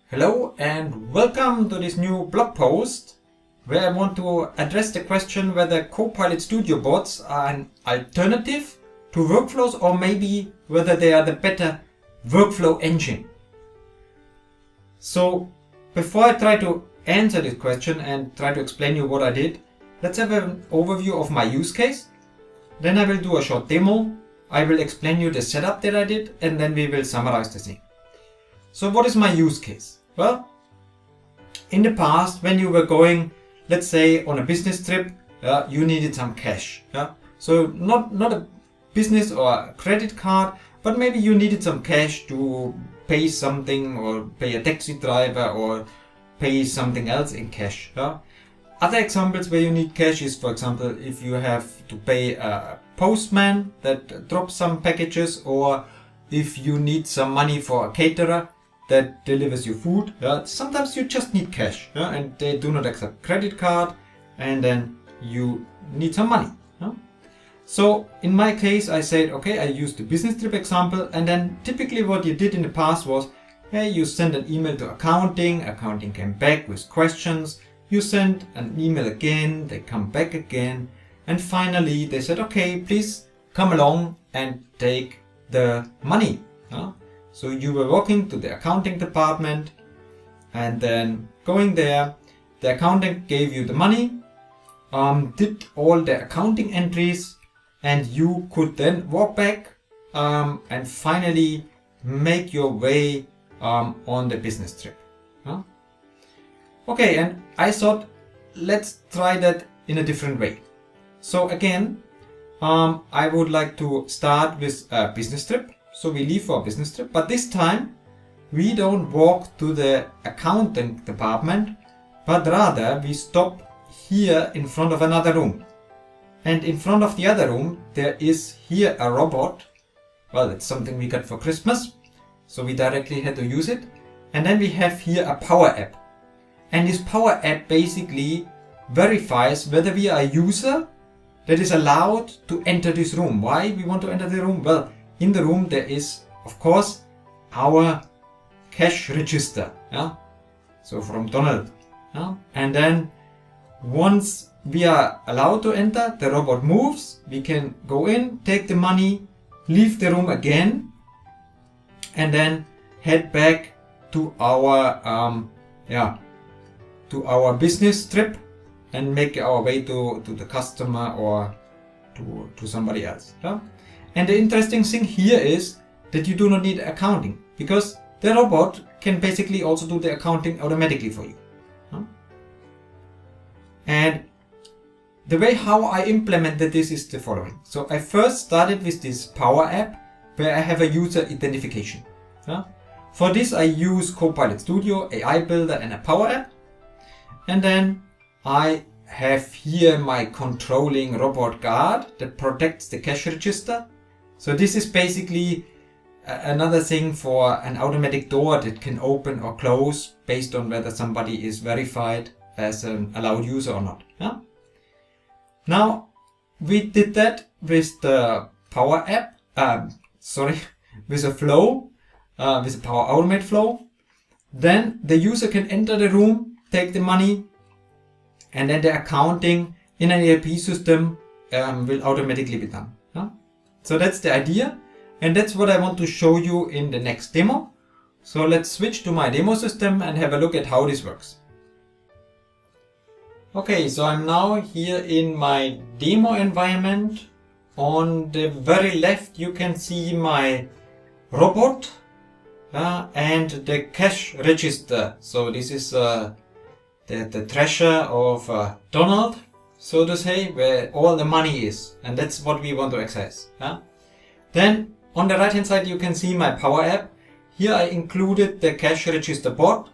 Hello and welcome to this new blog post where I want to address the question whether Copilot Studio bots are an alternative to workflows or maybe whether they are the better workflow engine. So before I try to answer this question and try to explain you what I did, let's have an overview of my use case. Then I will do a short demo. I will explain you the setup that I did and then we will summarize the thing. So what is my use case? Well, in the past, when you were going, let's say, on a business trip, you needed some cash. So not a business or a credit card, but maybe you needed some cash to pay something or pay a taxi driver or pay something else in cash. Other examples where you need cash is, for example, if you have to pay a postman that drops some packages, or if you need some money for a caterer that delivers you food. Sometimes you just need cash, and they do not accept credit card, and then you need some money. So in my case, I said, okay, I used the business trip example, and then typically what you did in the past was, hey, you send an email to accounting came back with questions, you send an email again, they come back again, and finally they said, okay, please come along and take the money. So you were walking to the accounting department and then going there, the accountant gave you the money, did all the accounting entries, and you could then walk back and finally make your way on the business trip. Okay, and I thought, let's try that in a different way. So again, I would like to start with a business trip. So we leave for a business trip, but this time we don't walk to the accounting department, but rather we stop here in front of another room. And in front of the other room, there is here a robot. Well, it's something we got for Christmas, so we directly had to use it. And then we have here a power app. And this power app basically verifies whether we are a user that is allowed to enter this room. Why we want to enter the room? Well, in the room there is, of course, our cash register. So from Donald. And then once we are allowed to enter, the robot moves, we can go in, take the money, leave the room again, and then head back to our business trip and make our way to the customer or to somebody else. And the interesting thing here is that you do not need accounting, because the robot can basically also do the accounting automatically for you. And the way how I implemented this is the following. So I first started with this Power App where I have a user identification. For this I use Copilot Studio, AI Builder and a Power App. And then I have here my controlling robot guard that protects the cash register. So this is basically another thing for an automatic door that can open or close based on whether somebody is verified as an allowed user or not. Now we did that with the Power App, with a flow, with a Power Automate flow. Then the user can enter the room, take the money, and then the accounting in an ERP system will automatically be done. So that's the idea, and that's what I want to show you in the next demo. So let's switch to my demo system and have a look at how this works. Okay, so I'm now here in my demo environment. On the very left you can see my robot and the cash register. So this is the treasure of Donald, so to say, where all the money is, and that's what we want to access. Then on the right hand side you can see my Power App. Here I included the cash register bot.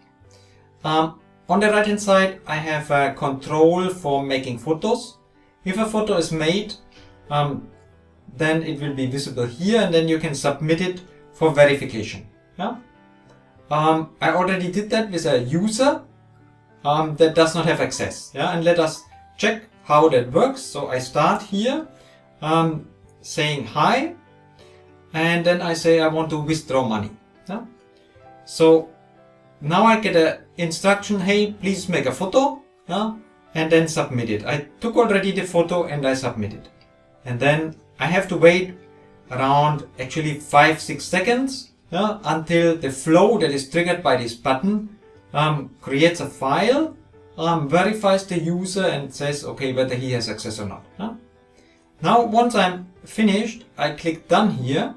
On the right hand side I have a control for making photos. If a photo is made, then it will be visible here, and then you can submit it for verification. I already did that with a user that does not have access. And let us check how that works. So I start here saying hi, and then I say I want to withdraw money. So now I get an instruction, hey, please make a photo, yeah, and then submit it. I took already the photo and I submitted. And then I have to wait around actually 5-6 seconds, yeah, until the flow that is triggered by this button creates a file, verifies the user and says, okay, whether he has access or not. Yeah? Now, once I'm finished, I click done here.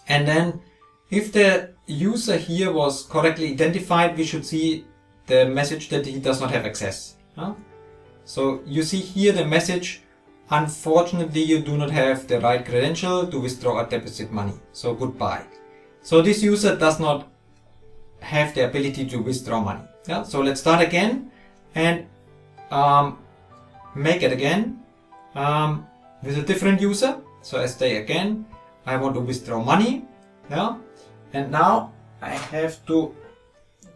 And then if the user here was correctly identified, we should see the message that he does not have access. Yeah? So you see here the message, unfortunately, you do not have the right credential to withdraw or deposit money. So goodbye. So this user does not have the ability to withdraw money. Yeah? So let's start again and make it again with a different user. So I say again, I want to withdraw money. Yeah? And now I have to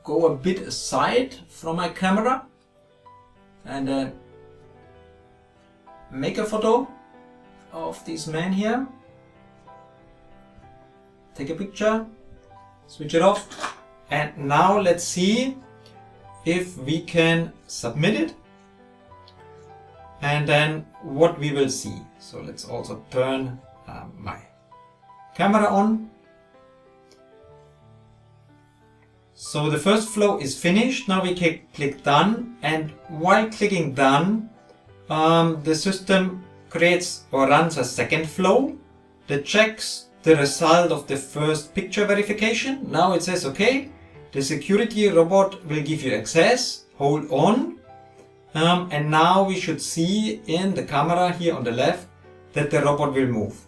go a bit aside from my camera and then make a photo of this man here. Take a picture, switch it off, and now let's see if we can submit it and then what we will see. So let's also turn my camera on. So the first flow is finished. Now we can click done, and while clicking done, the system creates or runs a second flow that checks the result of the first picture verification. Now it says, okay, the security robot will give you access, hold on. And now we should see in the camera here on the left that the robot will move.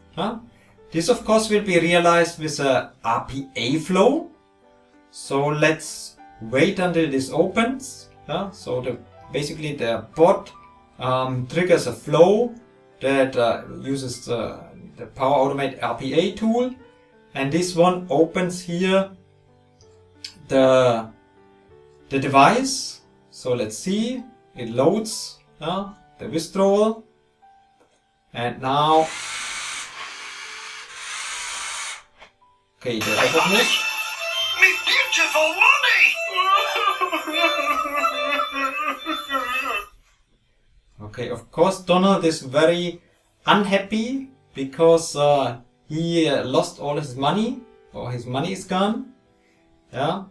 This of course will be realized with a RPA flow. So let's wait until this opens. So basically the bot triggers a flow that uses the Power Automate RPA tool, and this one opens here the device. So let's see, it loads the withdrawal, and now okay, the robot moves. Me beautiful money! Okay, of course Donald is very unhappy because he lost all his money, or his money is gone. Yeah.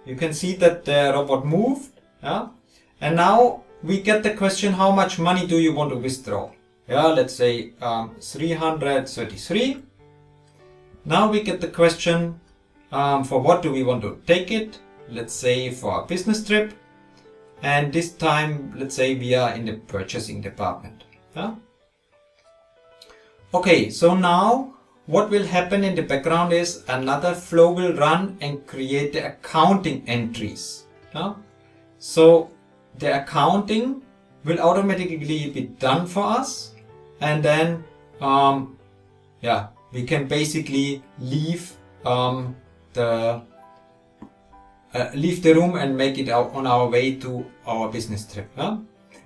You can see that the robot moved. Yeah. And now we get the question, how much money do you want to withdraw? Yeah, let's say 333. Now we get the question, for what do we want to take it? Let's say for a business trip. And this time, let's say we are in the purchasing department. Yeah? Okay, so now what will happen in the background is another flow will run and create the accounting entries. Yeah? So the accounting will automatically be done for us, and then we can basically leave leave the room and make it out on our way to our business trip.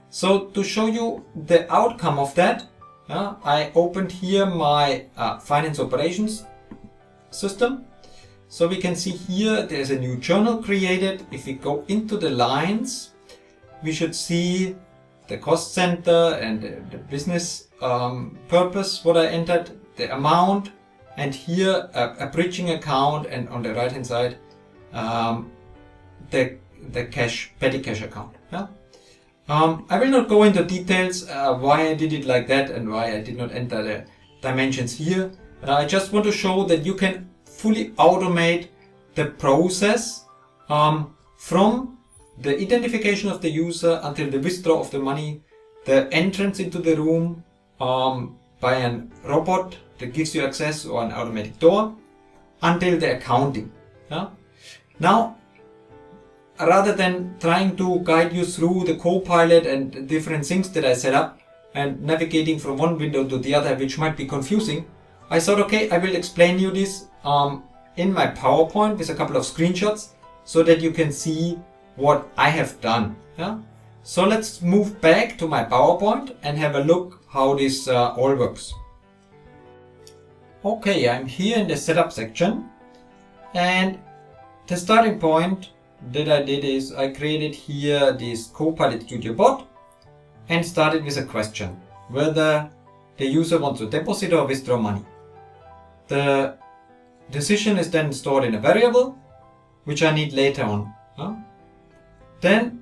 So to show you the outcome of that, I opened here my finance operations system. So we can see here there's a new journal created. If we go into the lines, we should see the cost center and the business purpose, what I entered, the amount, and here a bridging account, and on the right hand side the petty cash account. I will not go into details why I did it like that and why I did not enter the dimensions here. I just want to show that you can fully automate the process from the identification of the user until the withdrawal of the money, the entrance into the room by a robot that gives you access, or an automatic door, until the accounting. Now, rather than trying to guide you through the Copilot and different things that I set up and navigating from one window to the other, which might be confusing, I thought, okay, I will explain you this in my PowerPoint with a couple of screenshots so that you can see what I have done. So let's move back to my PowerPoint and have a look how this all works. Okay, I'm here in the setup section, and the starting point that I did is I created here this Copilot Studio bot and started with a question whether the user wants to deposit or withdraw money. The decision is then stored in a variable which I need later on. Then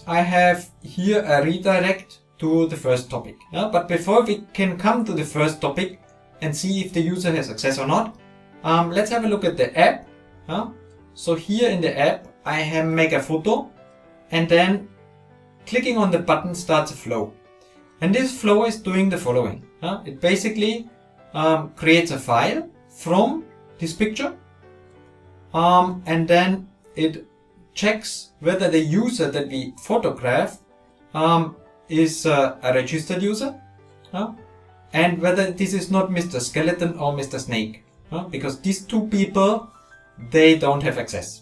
I have here a redirect to the first topic. But before we can come to the first topic and see if the user has access or not, let's have a look at the app. So here in the app I have make a photo, and then clicking on the button starts a flow. And this flow is doing the following. It basically creates a file from this picture, and then it checks whether the user that we photographed is a registered user, and whether this is not Mr. Skeleton or Mr. Snake, because these two people, they don't have access.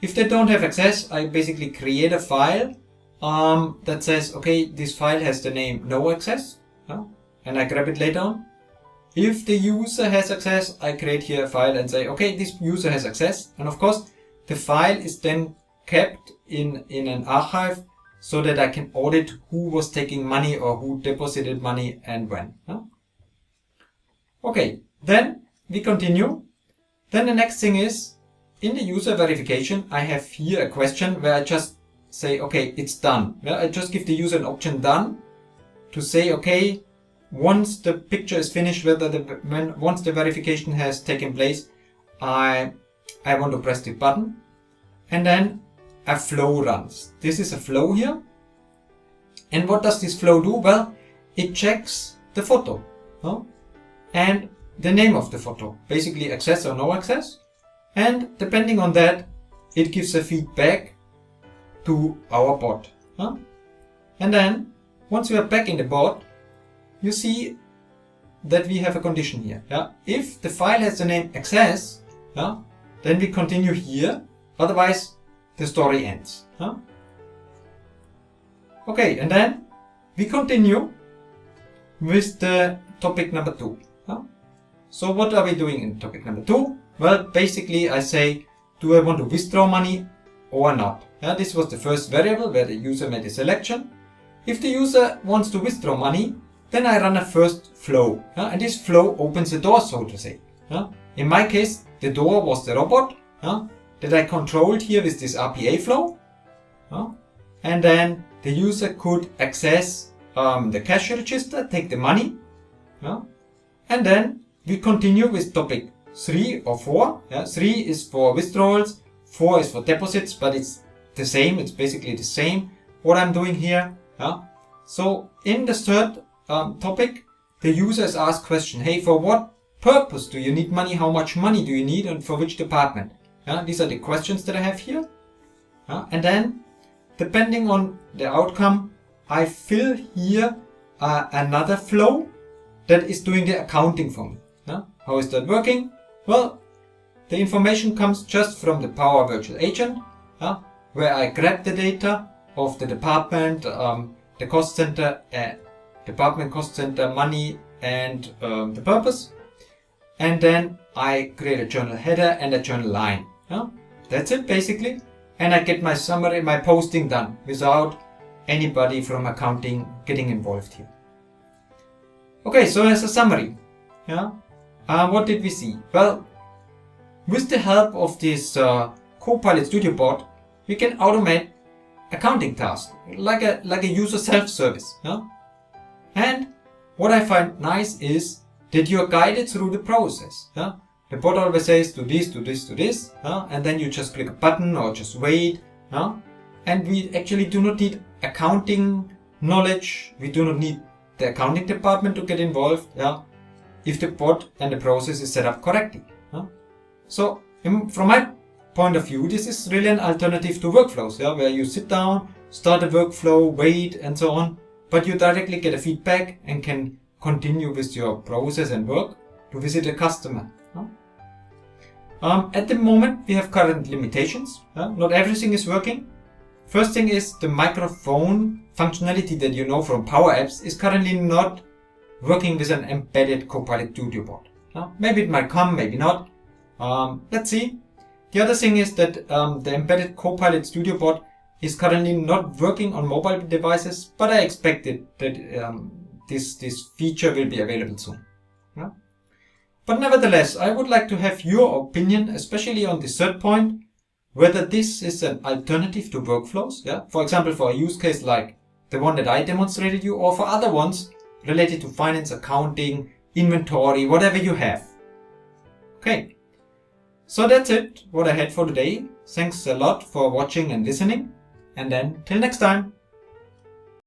If they don't have access, I basically create a file that says, okay, this file has the name no access, and I grab it later on. If the user has access, I create here a file and say, okay, this user has access, and of course the file is then kept in an archive so that I can audit who was taking money or who deposited money and when. Okay, then we continue. Then the next thing is, in the user verification, I have here a question where I just say, okay, it's done. I just give the user an option done to say, okay, once the picture is finished, once the verification has taken place, I want to press the button, and then a flow runs. This is a flow here. And what does this flow do? Well, it checks the photo and the name of the photo, basically access or no access. And depending on that, it gives a feedback to our bot. And then once we are back in the bot, you see that we have a condition here. If the file has the name access, then we continue here. Otherwise, the story ends. Okay, and then we continue with the topic number 2. So what are we doing in topic number 2? Well, basically I say, do I want to withdraw money or not? This was the first variable where the user made a selection. If the user wants to withdraw money, then I run a first flow. And this flow opens the door, so to say. In my case, the door was the robot that I controlled here with this RPA flow. And then the user could access the cash register, take the money. And then we continue with topic 3 or 4. 3 is for withdrawals, 4 is for deposits, but it's the same. It's basically the same what I'm doing here. So in the third topic, the user is asked question, hey, for what purpose do you need money? How much money do you need, and for which department? These are the questions that I have here. And then, depending on the outcome, I fill here another flow that is doing the accounting for me. How is that working? Well, the information comes just from the Power Virtual Agent, where I grab the data of the department, the cost center, department cost center, money, and the purpose. And then I create a journal header and a journal line. That's it basically. And I get my summary, my posting done without anybody from accounting getting involved here. Okay, so as a summary, what did we see? Well, with the help of this Copilot Studio bot, we can automate accounting tasks like a user self-service. And what I find nice is that you are guided through the process. The bot always says do this, do this, do this, and then you just click a button or just wait. And we actually do not need accounting knowledge. We do not need the accounting department to get involved. If the bot and the process is set up correctly. So from my point of view, this is really an alternative to workflows, where you sit down, start a workflow, wait, and so on, but you directly get a feedback and can continue with your process and work to visit a customer. At the moment, we have current limitations. Not everything is working. First thing is the microphone functionality that you know from Power Apps is currently not working with an embedded Copilot Studio bot. Maybe it might come, maybe not. Let's see. The other thing is that the embedded Copilot Studio bot is currently not working on mobile devices, but I expect that this feature will be available soon. Yeah? But nevertheless, I would like to have your opinion, especially on the third point, whether this is an alternative to workflows. Yeah? For example, for a use case like the one that I demonstrated you, or for other ones related to finance, accounting, inventory, whatever you have. Okay. So that's it, what I had for today. Thanks a lot for watching and listening. And then till next time.